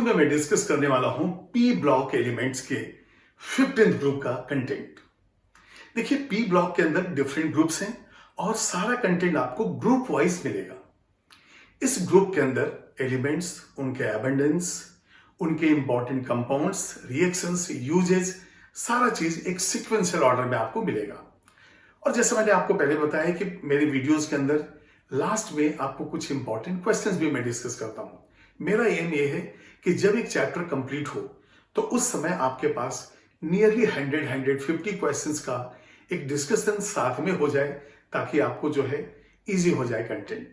Video में मैं discuss करने वाला हूं पी ब्लॉक एलिमेंट्स के 15th ग्रुप का कंटेंट। देखिए, पी ब्लॉक के अंदर डिफरेंट ग्रुप्स हैं और सारा कंटेंट आपको ग्रुप वाइज मिलेगा। इस ग्रुप के अंदर एलिमेंट्स, उनके एबंडेंस, उनके इंपॉर्टेंट कंपाउंड्स, रिएक्शंस, यूजेस, सारा चीज एक सिक्वेंशियल ऑर्डर में आपको मिलेगा। और जैसे मैंने आपको पहले बताया कि मेरे वीडियोस के अंदर लास्ट में आपको कुछ इंपॉर्टेंट क्वेश्चंस भी मैं डिस्कस करता हूं। मेरा एम ये है कि जब एक चैप्टर कंप्लीट हो तो उस समय आपके पास नियरली 150 क्वेश्चंस का एक डिस्कशन साथ में हो जाए, ताकि आपको जो है इजी हो जाए कंटेंट।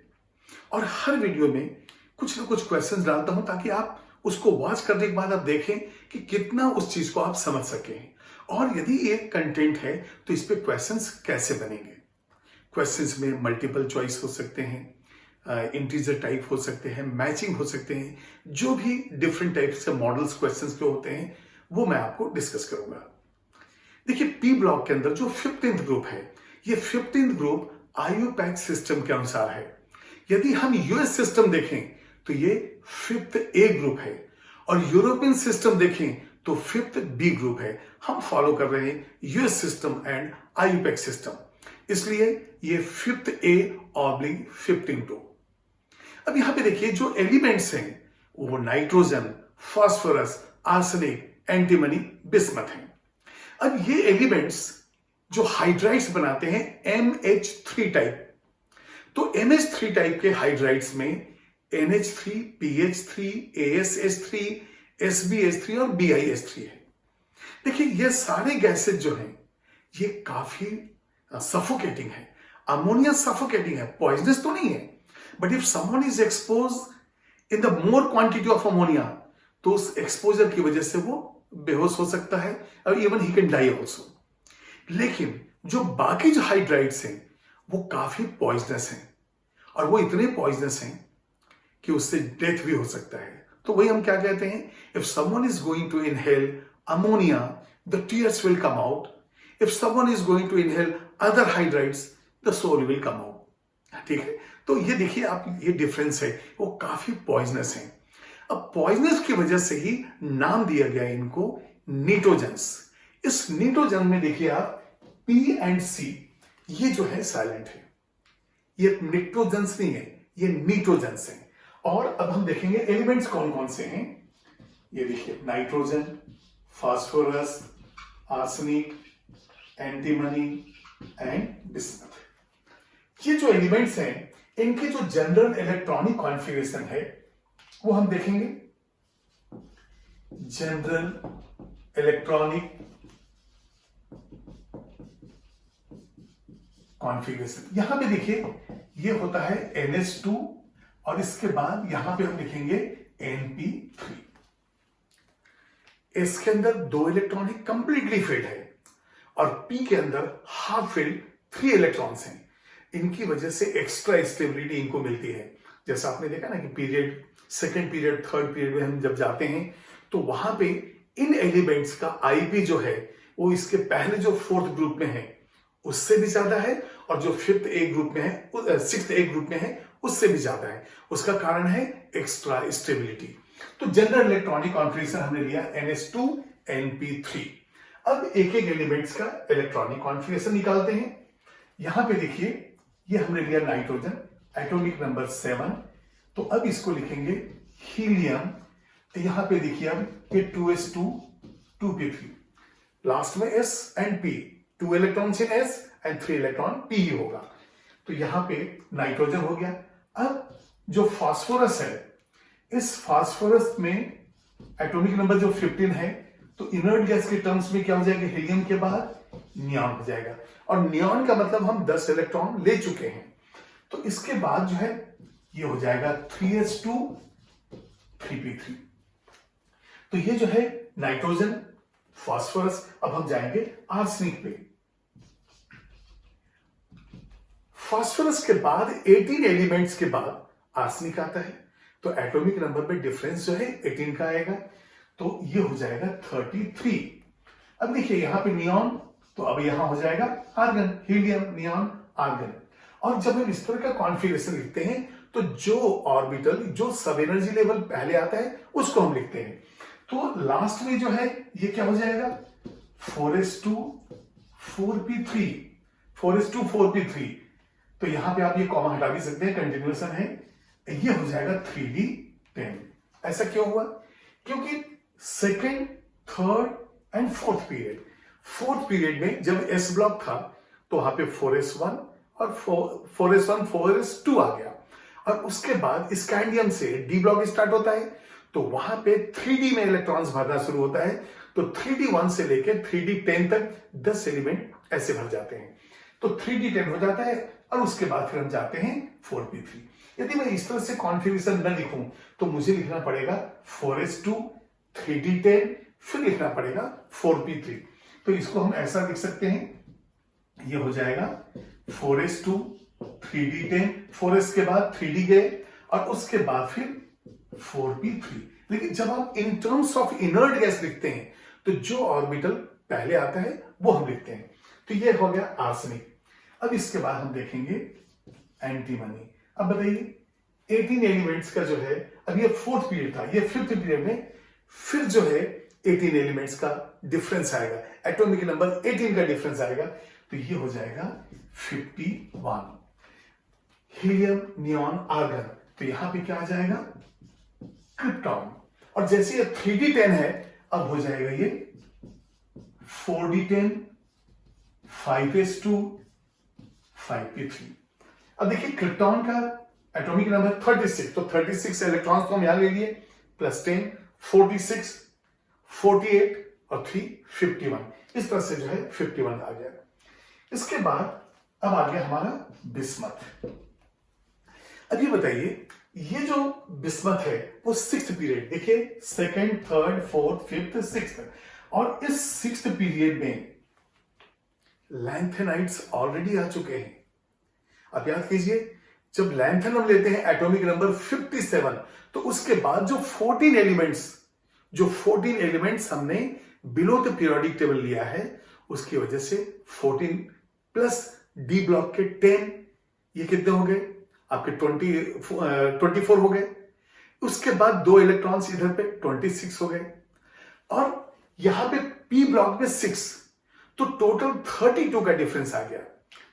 और हर वीडियो में कुछ ना कुछ क्वेश्चंस डालता हूं ताकि आप उसको वॉच करने के बाद आप देखें कि कितना उस चीज को आप समझ सकें, और यदि एक कंटेंट है तो इस पे क्वेश्चंस कैसे बनेंगे। क्वेश्चंस में मल्टीपल चॉइस हो सकते हैं, इंटीजर टाइप हो सकते हैं, मैचिंग हो सकते हैं, जो भी डिफरेंट टाइप्स के मॉडल्स क्वेश्चंस के होते हैं वो मैं आपको डिस्कस करूंगा। देखिए, पी ब्लॉक के अंदर जो 15th ग्रुप है, ये 15th ग्रुप IUPAC सिस्टम के अनुसार है। यदि हम यूएस सिस्टम देखें तो ये 5th A ग्रुप है, और यूरोपियन सिस्टम देखें तो 5th B ग्रुप है। हम फॉलो कर रहे हैं US system and IUPAC system, इसलिए ये 5th A ऑब्लिक 15 ग्रुप। अब यहां पे देखिए, जो एलिमेंट्स हैं वो nitrogen, phosphorus, arsenic, antimony, bismuth हैं। अब ये एलिमेंट्स जो हाइड्राइड्स बनाते हैं MH3 टाइप, तो MH3 टाइप के हाइड्राइड्स में NH3, PH3, ASH3, SbH3 और BiH3 है। देखिए, ये सारे गैसेज जो हैं ये काफी सफोकेटिंग है। अमोनिया सफोकेटिंग है, पॉइजनस तो नहीं है, but if someone is expose in the more quantity of ammonia, तो उस एक्सपोजर की वजह से वो बेहोश हो सकता है, और even he can die also. लेकिन जो बाकी जो हाइड्राइड्स हैं वो काफी पॉइजनस हैं, और वो इतने पॉइजनस हैं कि उससे डेथ भी हो सकता है। तो वही हम क्या कहते हैं, if someone is going to inhale ammonia, the tears will come out. If someone is going to inhale other hydrides, the soul will come out. ठीक है, तो ये देखिए आप, ये डिफरेंस है, वो काफी पॉइजनस है। अब पॉइजनस की वजह से ही नाम दिया गया इनको निट्रोजन्स। इस निट्रोजन में देखिए आप, P एंड C ये जो है साइलेंट है, ये निट्रोजन्स नहीं है, ये निट्रोजन्स है। और अब हम देखेंगे एलिमेंट्स कौन कौन से हैं। ये देखिए, nitrogen, phosphorus, arsenic, antimony and bismuth. ये जो एलिमेंट्स हैं इनके जो जनरल इलेक्ट्रॉनिक कॉन्फ़िगरेशन है वो हम देखेंगे। जनरल इलेक्ट्रॉनिक कॉन्फ़िगरेशन, यहां पे देखिए ये होता है NH2, और इसके बाद यहां पे हम लिखेंगे NP3। इसके अंदर 2 इलेक्ट्रॉनिक कंप्लीटली फिल्ड है, और P के अंदर हाफ फिल्ड 3 इलेक्ट्रॉन्स हैं। इनकी वजह से एक्स्ट्रा स्टेबिलिटी इनको मिलती है। जैसा आपने देखा ना कि period, second period, third period में हम जब जाते हैं तो वहां पे इन एलिमेंट्स का IP जो है वो इसके पहले जो 4th ग्रुप में है उससे भी ज्यादा है, और जो 5th A ग्रुप में है, 6th A ग्रुप में है, उससे भी ज्यादा है। उसका कारण है एक्स्ट्रा स्टेबिलिटी। तो जनरल इलेक्ट्रॉनिक कॉन्फ़िगरेशन हमने लिया NH2, NP3। अब एक एक एलिमेंट्स का इलेक्ट्रॉनिक कॉन्फ़िगरेशन निकालते हैं। यहां पे देखिए, ये हमने लिया नाइट्रोजन, एटॉमिक नंबर 7, तो अब इसको लिखेंगे हीलियम। यहां पे देखिए अब ये 2s2, 2p3, लास्ट में S and P, 2 electrons in S and 3 electron P ही होगा। तो यहां पे नाइट्रोजन हो गया। अब जो फास्फोरस है, इस फास्फोरस में एटॉमिक नंबर जो 15 है, तो इनर्ट गैस के टर्म्स में क्या हो जाएगा, हीलियम के बाद नियॉन हो जाएगा, और नियॉन का मतलब हम 10 इलेक्ट्रॉन ले चुके हैं। तो इसके बाद जो है ये हो जाएगा 3s2, 3p3। तो ये जो है नाइट्रोजन, फास्फोरस। अब हम जाएंगे आर्सेनिक पे। फास्फोरस के बाद 18 एलिमेंट्स के बाद आर्सेनिक आता है, तो एटॉमिक नंबर पे डिफरेंस जो है 18 का आएगा, तो ये हो जाएगा 33। अब देखिए यहां पे नियॉन, तो अब यहां हो जाएगा आर्गन, हीलियम, नियॉन, आर्गन। और जब हम इस तरह का कॉन्फ़िगरेशन लिखते हैं तो जो ऑर्बिटल, जो सब एनर्जी लेवल पहले आता है उसको हम लिखते हैं। तो लास्ट में जो है ये क्या हो जाएगा, 4s2 4p3, 4s2 4p3। तो यहां पे आप ये कॉमा हटा भी सकते हैं, कंटिन्यूएशन है। ये हो जाएगा 3d10। ऐसा क्यों हुआ, क्योंकि second, third and fourth period में जब एस ब्लॉक था तो वहां पे 4s1 और 4s1 4s2 आ गया, और उसके बाद स्कैंडियम से डी ब्लॉक स्टार्ट होता है, तो वहां पे 3d में इलेक्ट्रॉन्स भरना शुरू होता है। तो 3d1 से लेकर 3d10 तक 10 एलिमेंट ऐसे भर जाते हैं। तो 3d10 हो जाता है, और उसके बाद फिर हम जाते हैं 4p3। यदि मैं इस तरह से कॉन्फ़िगरेशन न लिखूं तो मुझे लिखना पड़ेगा 4s2 3d10, फिर लिखना पड़ेगा 4p3। तो इसको हम ऐसा लिख सकते हैं, ये हो जाएगा 4s2 3d10, 4s के बाद 3d गए और उसके बाद फिर 4p3। लेकिन जब आप in terms of inert gas लिखते हैं तो जो ऑर्बिटल पहले आता है वो हम लिखते हैं। तो ये हो गया आर्सेनिक। अब इसके बाद हम देखेंगे एंटीमनी। अब बताइए 18 एलिमेंट्स का जो है, अब ये फोर्थ पीरियड था, ये फिफ्थ पीरियड में फिर जो है 18 एलिमेंट्स का डिफरेंस आएगा, एटॉमिक नंबर 18 का डिफरेंस आएगा। तो ये हो जाएगा 51। हीलियम, नियॉन, आर्गन, तो यहां पे क्या आ जाएगा, क्रिप्टॉन। और जैसे ये 3d10 है, अब हो जाएगा ये 4d10, 5s2 5p3। अब देखिए क्रिप्टॉन का एटॉमिक नंबर 36, तो 36 इलेक्ट्रॉन्स तो हम यहां ले लिए, प्लस 10, 46, 48 और 3 51। इस तरह से जो है 51 आ गया। इसके बाद अब आ गया हमारा बिस्मथ। अब ये बताइए, ये जो बिस्मथ है वो सिक्स्थ पीरियड, देखिए second, third, fourth, fifth, sixth, और इस सिक्स्थ पीरियड में लैंथेनाइट्स ऑलरेडी आ चुके हैं। अब याद कीजिए, जब लैंथन हम लेते हैं एटॉमिक नंबर 57, तो उसके बाद जो 14 एलिमेंट्स हमने बिलो द पीरियोडिक टेबल लिया है, उसकी वजह से 14 प्लस डी ब्लॉक के 10, ये कितने हो गए आपके 24 हो गए। उसके बाद दो इलेक्ट्रॉन्स इधर पे 26 हो गए, और यहां पे पी ब्लॉक में 6, तो टोटल 32 का डिफरेंस आ गया।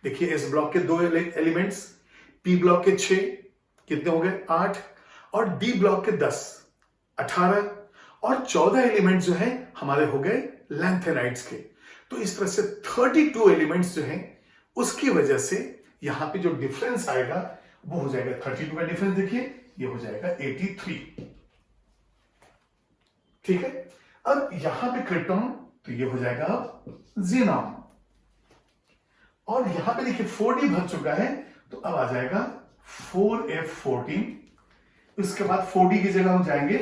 देखिए इस ब्लॉक के दो एलिमेंट्स, पी ब्लॉक के 6 कितने हो गए 8, और डी ब्लॉक के 10 18, और 14 एलिमेंट जो है हमारे हो गए लैंथेनाइट्स के। तो इस तरह से 32 एलिमेंट्स जो हैं, उसकी वजह से यहां पे जो डिफरेंस आएगा वो हो जाएगा 32 का डिफरेंस, देखिए ये हो जाएगा 83। ठीक है। अब यहां पे क्रिप्टॉन, तो ये हो जाएगा अब ज़ीनॉन, और यहां पे देखिए 4d भर चुका है, तो अब आ जाएगा 4f14। इसके बाद 4d की जगह हम जाएंगे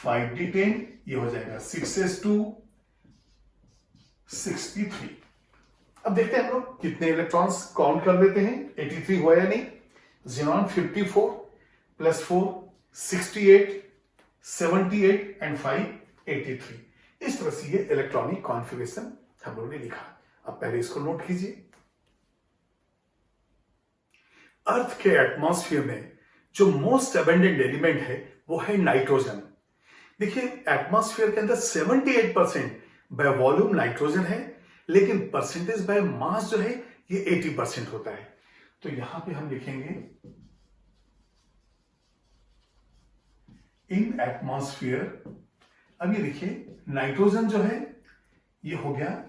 5d10, ये हो जाएगा 6s2 6p3। अब देखते हैं हम लोग कितने इलेक्ट्रॉन्स काउंट कर लेते हैं, 83 हुआ या नहीं। Xenon 54 plus 4 68, 78 and 5 83। इस तरह से ये इलेक्ट्रॉनिक कॉन्फ़िगरेशन हम लोगों ने लिखा। अब पहले इसको नोट कीजिए। अर्थ के एटमॉस्फेयर में जो मोस्ट अबेंडेंट एलिमेंट है वो है नाइट्रोजन। देखिए एटमॉस्फेयर के अंदर 78% बाय वॉल्यूम नाइट्रोजन है, लेकिन परसेंटेज बाय मास जो है ये 80% होता है। तो यहां पे हम लिखेंगे इन एटमॉस्फेयर। अब ये देखिए नाइट्रोजन जो है ये हो गया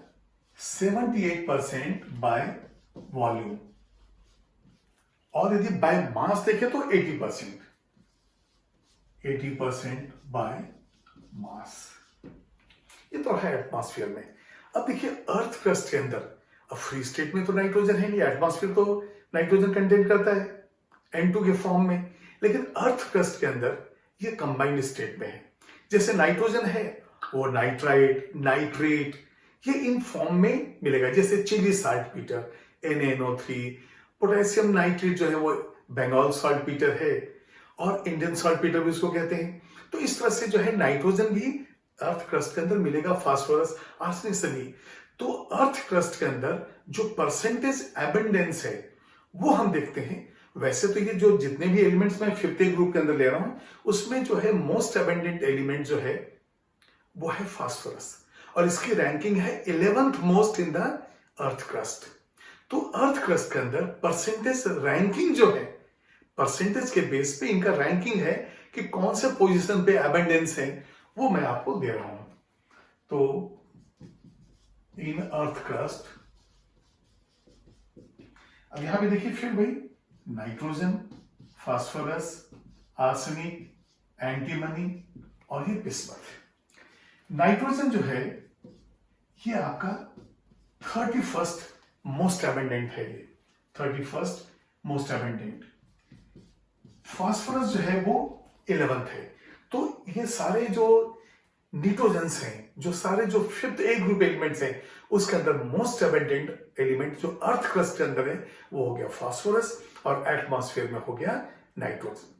78% बाय वॉल्यूम, और यदि बाय मास देखें तो 80% बाय मास। ये तो है एटमॉस्फेयर में। अब देखिए अर्थ क्रस्ट के अंदर, अब फ्री स्टेट में तो नाइट्रोजन है नहीं, एटमॉस्फेयर तो नाइट्रोजन कंटेन करता है N2 के फॉर्म में, लेकिन अर्थ क्रस्ट के अंदर ये कंबाइंड स्टेट में है। जैसे नाइट्रोजन है वो नाइट्राइट, नाइट्रेट, ये इन फॉर्म में मिलेगा, जैसे Chile saltpetre NaNO3, potassium nitrate जो है वो बंगाल साल्टपीटर है, और इंडियन साल्टपीटर भी उसको कहते हैं। तो इस तरह से जो है नाइट्रोजन भी अर्थ क्रस्ट के अंदर मिलेगा, फास्फोरस, आर्सेनिक सभी। तो अर्थ क्रस्ट के अंदर जो परसेंटेज एबंडेंस है वो हम देखते हैं वैसे तो ये जो जितने भी एलिमेंट्स मैं फिफ्थ ग्रुप के अंदर ले रहा हूं, उसमें जो है मोस्ट अबेंडेंट एलिमेंट जो है वो है फास्फोरस, और इसकी रैंकिंग है 11th most in the earth crust. तो अर्थ क्रस्ट के अंदर परसेंटेज रैंकिंग जो है, परसेंटेज के बेस पे इनका रैंकिंग है कि कौन से पोजीशन पे अबेंडेंस है, वो मैं आपको दे रहा हूं। तो इन अर्थ क्रस्ट, अब यहां पे देखिए फिर भाई नाइट्रोजन, फास्फोरस, आर्सेनिक, एंटीमनी और ये बिस्मथ। नाइट्रोजन जो है ये आपका 31st मोस्ट अबेंडेंट है, ये 31st मोस्ट अबेंडेंट। फास्फोरस जो है वो 11th है। तो ये सारे जो निट्रोजन्स हैं, जो सारे जो फिफ्थ ए ग्रुप एलिमेंट्स हैं, उसके अंदर मोस्ट अबेंडेंट एलिमेंट जो अर्थ क्रस्ट के अंदर है वो हो गया फास्फोरस, और एटमॉस्फेयर में हो गया नाइट्रोजन।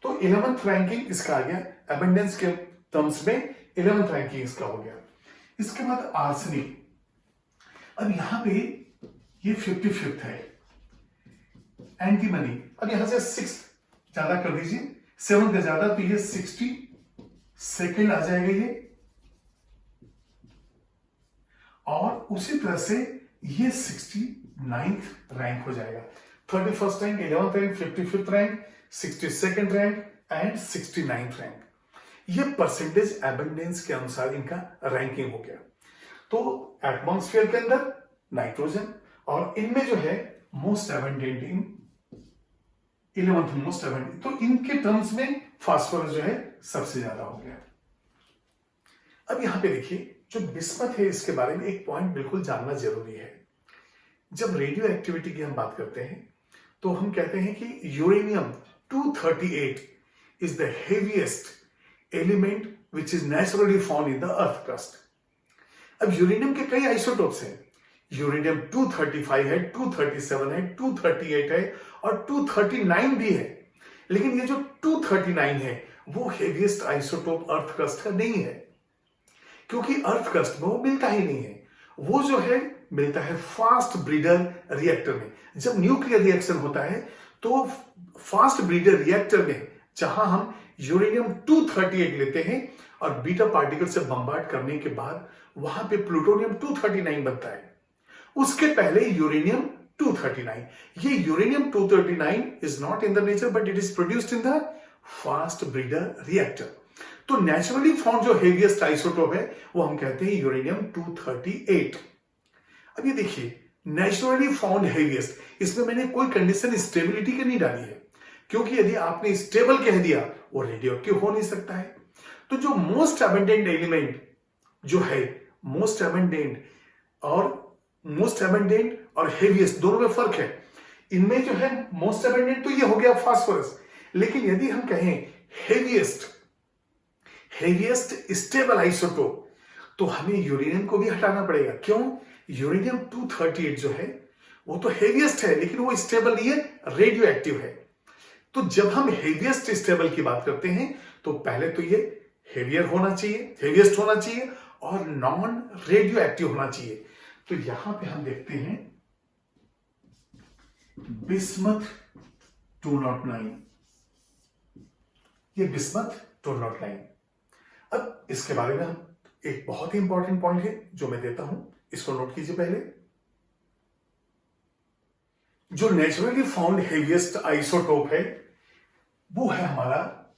तो 11th रैंकिंग इसका आ गया, अबेंडेंस के टर्म्स में 11th रैंकिंग इसका हो गया। इसके बाद आर्सेनिक, अब यहां पे ये 55th है। एंटीमनी, अब यहां से 6 ज्यादा कर दीजिए, 7 का ज्यादा, तो ये 62nd आ जाएगा ये, और उसी तरह से ये 69th रैंक हो जाएगा। 31st rank, 11th rank, 55th rank, 62nd rank and 69th rank. ये परसेंटेज एबंडेंस के अनुसार इनका रैंकिंग हो गया। तो एटमॉस्फेयर के अंदर नाइट्रोजन, और इनमें जो है मोस्ट एबंडेंट इन 11th मोस्ट एबंडेंट, तो इनके टर्म्स में फास्फोरस जो है सबसे ज्यादा हो गया। अब यहां पे देखिए जो बिस्मथ है, इसके बारे में एक पॉइंट बिल्कुल जानना जरूरी है। जब रेडियो एक्टिविटी की हम बात करते हैं तो हम कहते हैं कि uranium 238 is the heaviest element which is naturally found in the earth crust. अब यूरेनियम के कई आइसोटोप्स हैं, यूरेनियम 235 है, 237 है, 238 है और 239 भी है। लेकिन ये जो 239 है वो हेवीएस्ट आइसोटोप अर्थ क्रस्ट का नहीं है, क्योंकि अर्थ क्रस्ट में वो मिलता ही नहीं है। वो जो है मिलता है फास्ट ब्रीडर रिएक्टर में। जब न्यूक्लियर रिएक्शन होता है तो फास्ट ब्रीडर रिएक्टर में जहां हम यूरेनियम 238 लेते हैं और बीटा पार्टिकल से बम्बार्ड करने के बाद वहां पे प्लूटोनियम 239 बनता है, उसके पहले यूरेनियम 239। ये uranium 239 is not in the nature but it is produced in the fast breeder reactor. तो नेचुरली फाउंड जो हेवीएस्ट आइसोटोप है वो हम कहते हैं यूरेनियम 238। अब ये देखिए नेचुरली फाउंड हेवीएस्ट, इसमें मैंने कोई कंडीशन स्टेबिलिटी की नहीं डाली है, क्योंकि यदि आपने स्टेबल कह दिया वो रेडियो एक्टिव हो नहीं सकता है। तो जो मोस्ट अबेंडेंट एलिमेंट जो है, मोस्ट अबेंडेंट और हेवीएस्ट दोनों में फर्क है। इनमें जो है मोस्ट अबेंडेंट तो ये हो गया फास्फोरस, लेकिन यदि हम कहें हेवीएस्ट स्टेबल आइसोटोप तो हमें यूरेनियम को भी हटाना पड़ेगा। क्यों? यूरेनियम 238 जो है वो तो हेवीएस्ट है लेकिन वो स्टेबल नहीं है, रेडियो एक्टिव है। तो जब हम हेवीएस्ट स्टेबल की बात करते हैं तो पहले तो ये हेवियस्ट होना चाहिए और नॉन रेडियो एक्टिव होना चाहिए। तो यहां पे हम देखते हैं बिस्मथ 209, ये बिस्मथ 209। अब इसके बारे में हम एक बहुत ही इंपॉर्टेंट पॉइंट है जो मैं देता हूं, इसको नोट कीजिए। पहले जो नेचुरली फाउंड हेवीएस्ट आइसोटोप है वो है हमारा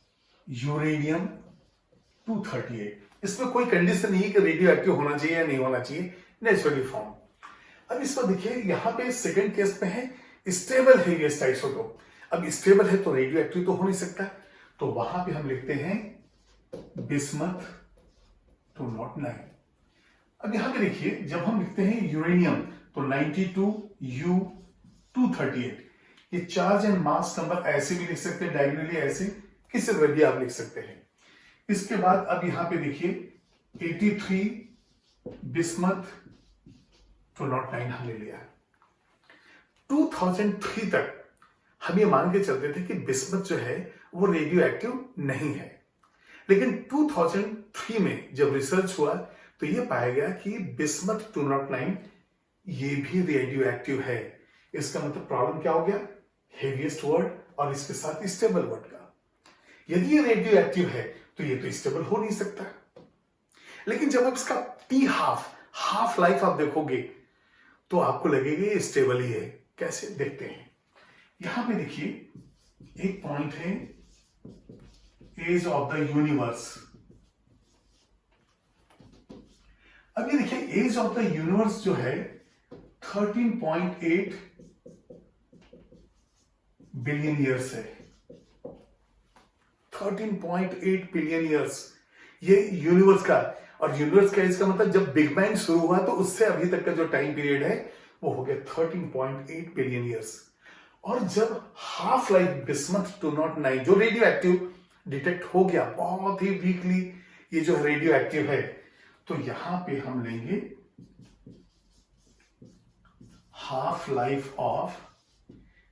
यूरेनियम 238। इसमें कोई कंडीशन नहीं है कि रेडियो एक्टिव होना चाहिए या नहीं होना चाहिए, नेचुरली फाउंड। अब इसको देखिए यहां पे सेकंड केस पे है स्टेबल हेवीएस्ट आइसोटोप। अब स्टेबल है तो रेडियो एक्टिव तो हो नहीं सकता, तो वहां पे हम लिखते हैं बिस्मथ 209। अब यहां पे देखिए जब हम लिखते हैं यूरेनियम तो 92U238, ये चार्ज एंड मास नंबर ऐसे भी लिख सकते हैं, डायगोनली ऐसे किसी तरह भी आप लिख सकते हैं। इसके बाद अब यहां पे देखिए 83 बिस्मथ 209 हमने लिया। 2003 तक हम ये मान के चलते थे कि बिस्मथ जो है वो रेडियो एक्टिव नहीं है, लेकिन 2003 में जब रिसर्च हुआ तो ये पाया गया कि बिस्मथ 209 ये भी रेडियो एक्टिव है। इसका मतलब प्रॉब्लम क्या हो गया? हेवीएस्ट वर्ड और इसके साथ स्टेबल वर्ड का। यदि ये रेडियो एक्टिव है तो ये तो स्टेबल हो नहीं सकता। लेकिन जब आप इसका टी हाफ लाइफ आप देखोगे तो आपको लगेगा ये स्टेबल ही है। कैसे देखते हैं, यहां पे देखिए एक पॉइंट है एज ऑफ द यूनिवर्स। अब ये देखिए एज ऑफ द यूनिवर्स जो है 13.8 बिलियन ईयर्स है। 13.8 बिलियन ईयर्स ये यूनिवर्स का। और यूनिवर्स का इसका मतलब जब बिग बैंग शुरू हुआ तो उससे अभी तक का जो टाइम पीरियड है वो हो गया 13.8 बिलियन ईयर्स। और जब हाफ लाइफ बिस्मथ 209 जो रेडियो एक्टिव डिटेक्ट हो गया, बहुत ही वीकली ये जो रेडियो एक्टिव है, तो यहां पे हम लेंगे हाफ लाइफ ऑफ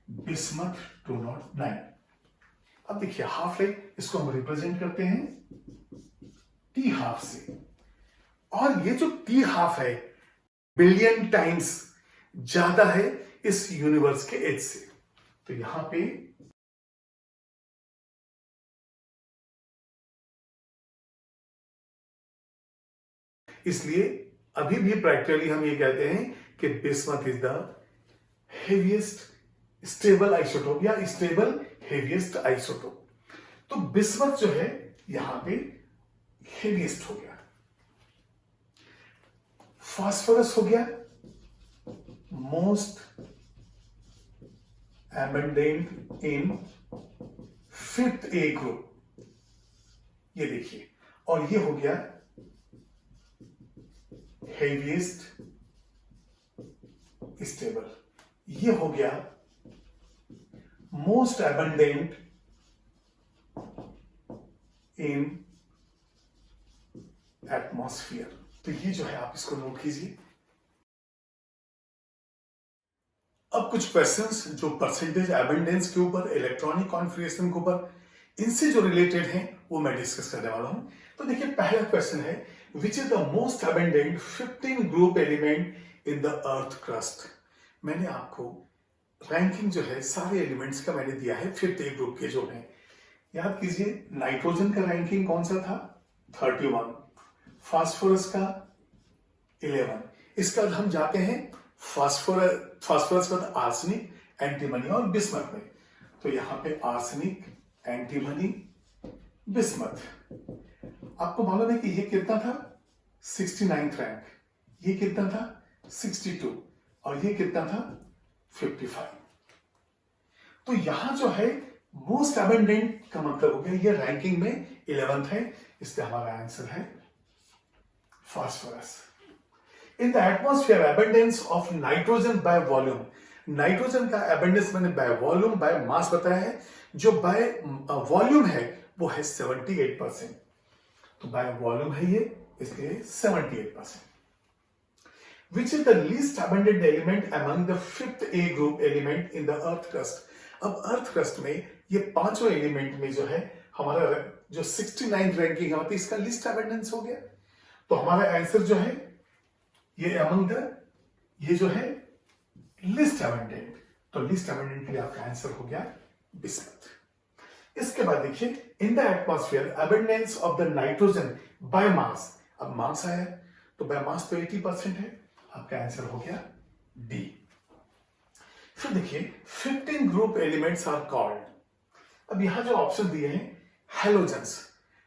बिस्मथ 209। अब देखिए हाफ लाइफ, इसको हम रिप्रेजेंट करते हैं टी हाफ से। और ये जो टी हाफ है बिलियन टाइम्स ज्यादा है इस यूनिवर्स के एज से। तो यहां पे इसलिए अभी भी प्रैक्टिकली हम ये कहते हैं कि bismuth is the heaviest stable isotope या स्टेबल हेवीएस्ट आइसोटोप। तो बिस्मथ जो है यहां पे हेवीएस्ट हो गया। फास्फोरस हो गया मोस्ट एबंडेंट इन 5th ए ग्रुप, ये देखिए। और ये हो गया हेवीएस्ट स्टेबल, ये हो गया मोस्ट एबंडेंट इन एटमॉस्फेयर। तो ये जो है आप इसको नोट कीजिए। अब कुछ क्वेश्चंस जो परसेंटेज एबंडेंस के ऊपर, इलेक्ट्रॉनिक कॉन्फ़िगरेशन के ऊपर, इनसे जो रिलेटेड हैं वो मैं डिस्कस करने वाला हूं। तो देखिए पहला क्वेश्चन है which is the most abundant 15 group element in the earth crust. मैंने आपको रैंकिंग जो है सारे एलिमेंट्स का मैंने दिया है 5th ए ग्रुप के जो है। याद कीजिए नाइट्रोजन का रैंकिंग कौन सा था 31, फास्फोरस का 11। इसका हम जाते हैं फास्फोरस का आर्सेनिक, एंटीमनी और बिस्मथ में। तो यहां पे आर्सेनिक, एंटीमनी, बिस्मथ। आपको मालूम है कि ये कितना था 69th रैंक, ये कितना था 62 और ये कितना था 55। तो यहां जो है मोस्ट एबंडेंट का मतलब हो गया ये रैंकिंग में 11th है, इसलिए हमारा आंसर है phosphorus. In the atmosphere abundance of nitrogen by volume, nitrogen का एबंडेंस मैंने बाय वॉल्यूम बाय मास बताया है, जो बाय वॉल्यूम है वो है 78%। तो बाय वॉल्यूम है ये, इसलिए 78%। Which is the least abundant element among the 5th A group element in the earth crust? अब अर्थ क्रस्ट में ये पांचों एलिमेंट में जो है हमारा जो 69 रैंकिंग है इसका लिस्ट एबंडेंस हो गया। तो हमारा आंसर जो है ये अमंग द, ये जो है लिस्ट एबंडेंट। तो लिस्ट एबंडेंट के लिए आपका आंसर हो गया बिस्मथ। इसके बाद देखिए in the atmosphere abundance of the nitrogen by mass. अब मास आया तो बाय मास तो 80% है, आपका आंसर हो गया डी। फिर देखिए 15 ग्रुप एलिमेंट्स आर कॉल्ड। अब यहां जो ऑप्शन दिए हैं हेलोजेंस,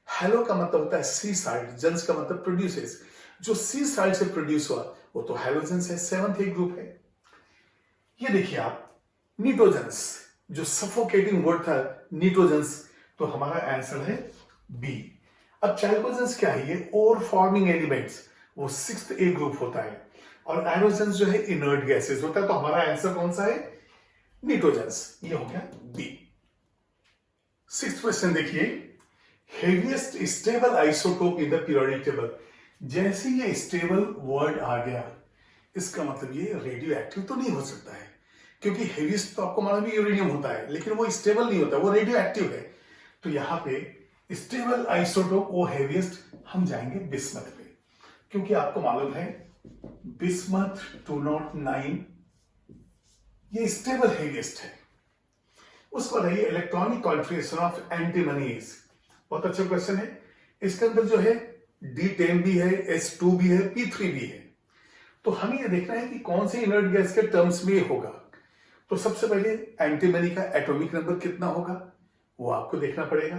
हेलो का मतलब होता है सी साइड, जेंस का मतलब प्रोड्यूसेस, जो सी साइड से प्रोड्यूस हुआ वो तो हेलोजेंस है, 7th ए ग्रुप है। ये देखिए आप निट्रोजेंस, जो सफोकेटिंग वर्ड था निट्रोजेंस, तो हमारा आंसर है बी। अब चाइल्कोजेंस क्या है, ये ओर फॉर्मिंग एलिमेंट्स, वो 6th ए ग्रुप होता है। और एरोजेंस जो है इनर्ट गैसेस होता है, तो हमारा आंसर कौन सा है निट्रोजेंस, ये हो गया बी। 6th क्वेश्चन देखिए heaviest stable isotope in the periodic table. जैसे ये स्टेबल वर्ड आ गया इसका मतलब ये रेडियो एक्टिव तो नहीं हो सकता है, क्योंकि हेवीएस्ट तो आपको मालूम है यूरेनियम होता है, लेकिन वो स्टेबल नहीं होता, वो रेडियो एक्टिव है। तो यहां पे स्टेबल आइसोटोप वो हेवीएस्ट हम जाएंगे बिस्मथ पे, क्योंकि आपको मालूम है बिस्मथ 209 ये स्टेबल हेवीएस्ट है। उसके बाद है इलेक्ट्रॉनिक कॉन्फ़िगरेशन ऑफ एंटीमनीज, बहुत अच्छा क्वेश्चन है। इसके अंदर जो है D10 भी है, S2 भी है, P3 भी है। तो हमें ये देखना है कि कौन से इनर्ट गैस के टर्म्स में होगा। तो सबसे पहले एंटीमनी का एटॉमिक नंबर कितना होगा वो आपको देखना पड़ेगा।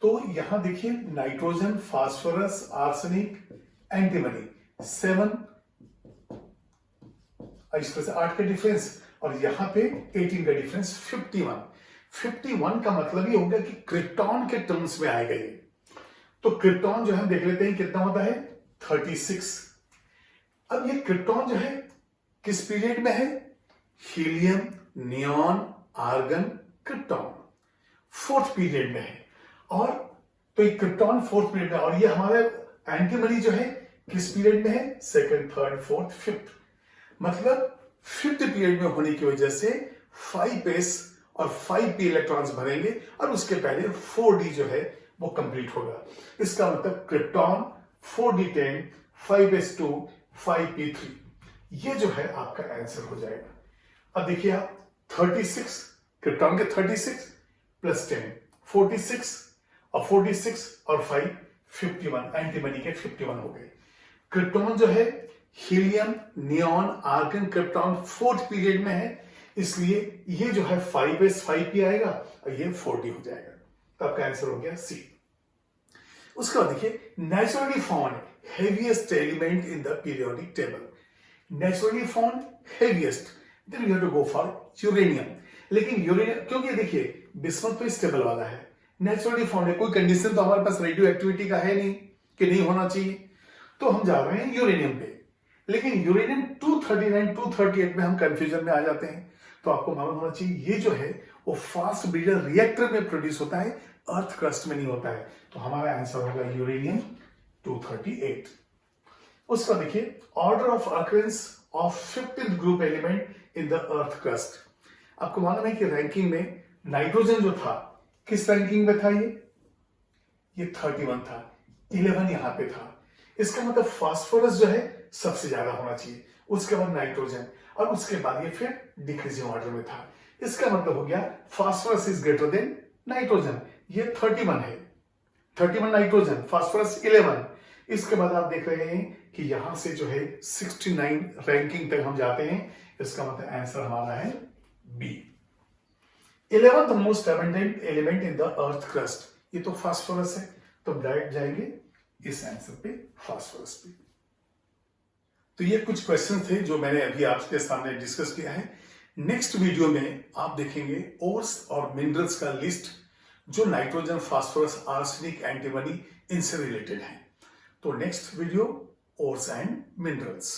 तो यहां देखिए नाइट्रोजन, फास्फोरस, आर्सेनिक, एंटीमनी 7, इस तरह से 8 का डिफरेंस, और यहां पे 18 का डिफरेंस 51 का मतलब ये होगा कि क्रिप्टॉन के टर्म्स में आएगा ये। तो क्रिप्टॉन जो हम देख लेते हैं कितना होता है 36। अब ये क्रिप्टॉन जो है किस पीरियड में है, helium, neon, argon, krypton 4th period में है। और तो ये क्रिप्टॉन 4th पीरियड में, और ये हमारा एंटीमनी जो है किस पीरियड में है, 2nd, 3rd, 4th, 5th, मतलब 5th पीरियड में होने की वजह से 5s और 5p इलेक्ट्रॉन्स भरेंगे और उसके पहले 4d जो है वो कंप्लीट होगा। इसका मतलब क्रिप्टॉन 4d10, 5s2, 5p3, ये जो है आपका आंसर हो जाएगा। अब देखिए आप 36, क्रिप्टॉन के 36 प्लस 10 46, और 46 और 5 51, एंटीमनी के 51 हो गए। क्रिप्टॉन जो है helium, neon, argon, krypton 4th period में है, इसलिए ये जो है 5s 5p आएगा और ये 4d हो जाएगा। तो आपका आंसर हो गया सी। उसके बाद देखिए naturally found heaviest element in the periodic table, naturally found heaviest, then you have to go for uranium. लेकिन यूरेनियम क्योंकि देखिए बिस्मथ तो स्टेबल वाला है, नेचुरली फाउंड है, कोई कंडीशन तो हमारे पास रेडियो एक्टिविटी का है नहीं कि नहीं होना चाहिए, तो हम जा रहे हैं यूरेनियम पे। लेकिन यूरेनियम 239, 238 में हम कंफ्यूजन में आ जाते हैं। तो आपको मालूम होना चाहिए ये जो है वो फास्ट ब्रीडर रिएक्टर में प्रोड्यूस होता है, अर्थ क्रस्ट में नहीं होता है। तो हमारा आंसर होगा यूरेनियम 238। उसका देखिए order of occurrence of 15th group element in the earth crust. आपको मालूम है कि रैंकिंग में नाइट्रोजन जो था किस रैंकिंग में था, ये 31 था, 11 यहां पे था। इसका मतलब फास्फोरस जो है सबसे ज्यादा होना चाहिए, उसके बाद नाइट्रोजन, और उसके बाद ये फिर डिक्रीजिंग ऑर्डर में था। इसका मतलब हो गया phosphorus is greater than nitrogen, ये 31 है, 31 नाइट्रोजन, फास्फोरस 11। इसके बाद आप देख रहे हैं कि यहां से जो है 69 रैंकिंग तक हम जाते हैं। इसका मतलब आंसर हमारा है B. 11th most abundant element in the earth crust, ये तो फास्फोरस है, तो डायरेक्ट जाएंगे इस आंसर पे, फास्फोरस पे। तो ये कुछ क्वेश्चन थे जो मैंने अभी आपके सामने डिस्कस किया है। नेक्स्ट वीडियो में आप देखेंगे ओर्स और मिनरल्स का लिस्ट जो नाइट्रोजन, फास्फोरस, आर्सेनिक, एंटीमनी इनसे रिलेटेड है। तो next video ores and minerals.